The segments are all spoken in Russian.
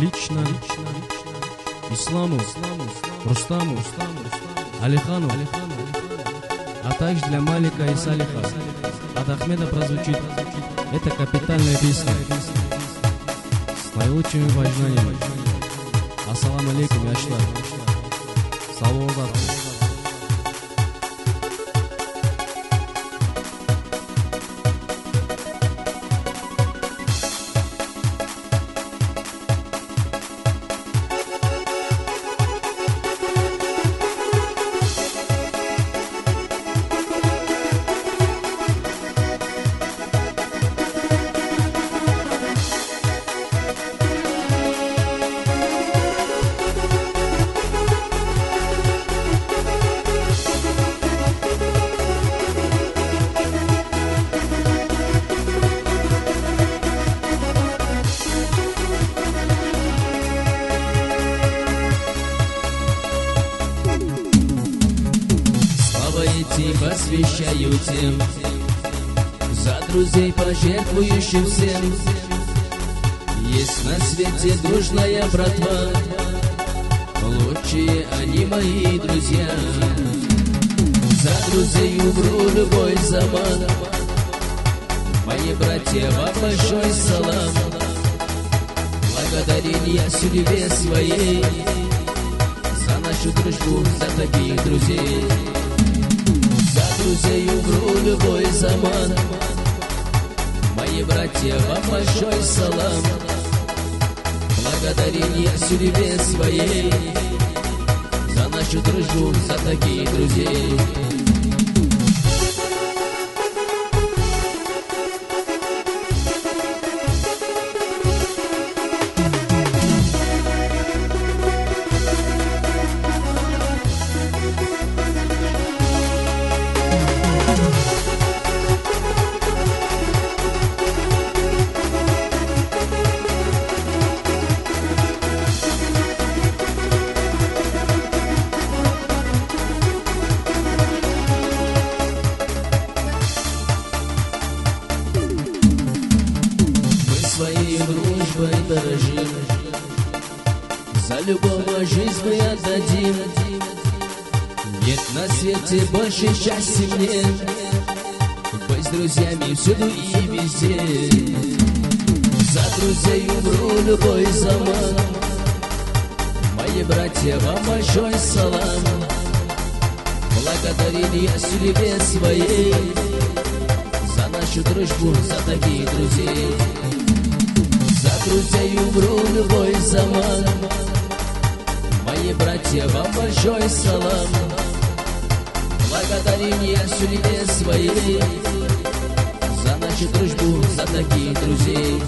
лично Исламу, Рустаму, Алихану, а также для Малика и Салиха. От Ахмеда прозвучит эта капитальная песня с наилучшими пожеланиями. Ассаламу алейкум, яшьлар. Sağ olun. Посвящаю тем, за друзей пожертвующим всем. Есть на свете дружная братва, лучшие они мои друзья. За друзей умру любой заман. Мои братья, вам большой салам. Благодарение судьбе своей за нашу дружбу, за таких друзей. За друзей умру любой заман. Мои братья, вам большой салам. Благодарение судьбе своей за нашу дружбу, за таких друзей. Своей дружбой дорожим, за любого жизнь мы отдадим. Нет на свете больше счастья мне быть с друзьями всюду и везде. За друзей умру любой заман. Мои братья, вам большой салам. Благодарение судьбе своей за нашу дружбу, за таких друзей. За друзей умру любой заман. Мои братья, вам большой салам. Благодарение судьбе своей за нашу дружбу, за таких друзей.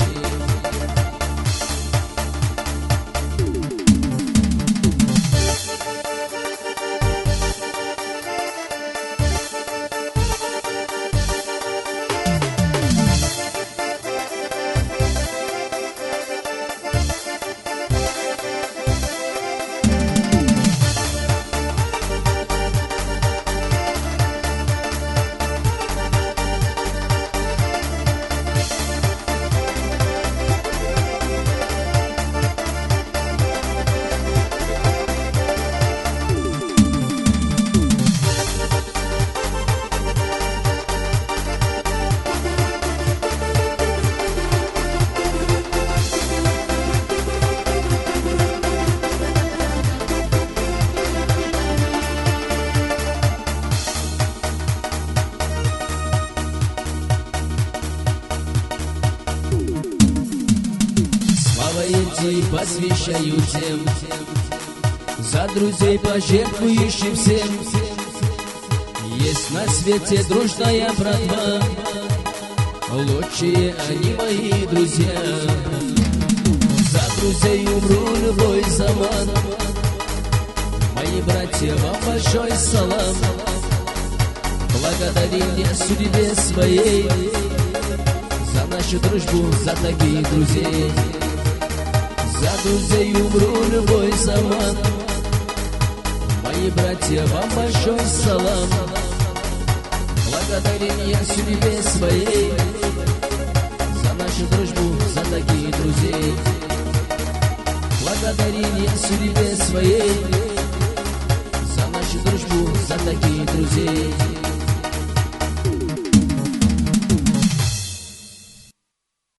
Эти посвящаю тем, за друзей пожертвующим всем. Есть на свете дружная братва, лучшие они мои друзья. За друзей умру любой заман. Мои братья, вам большой салам. Благодарение судьбе своей за нашу дружбу, за таких друзей. За друзей умру любой заман. Мои братья, вам большой салам. Благодарение судьбе своей за нашу дружбу, за таких друзей. благодарение судьбе своей за нашу дружбу, за таких друзей.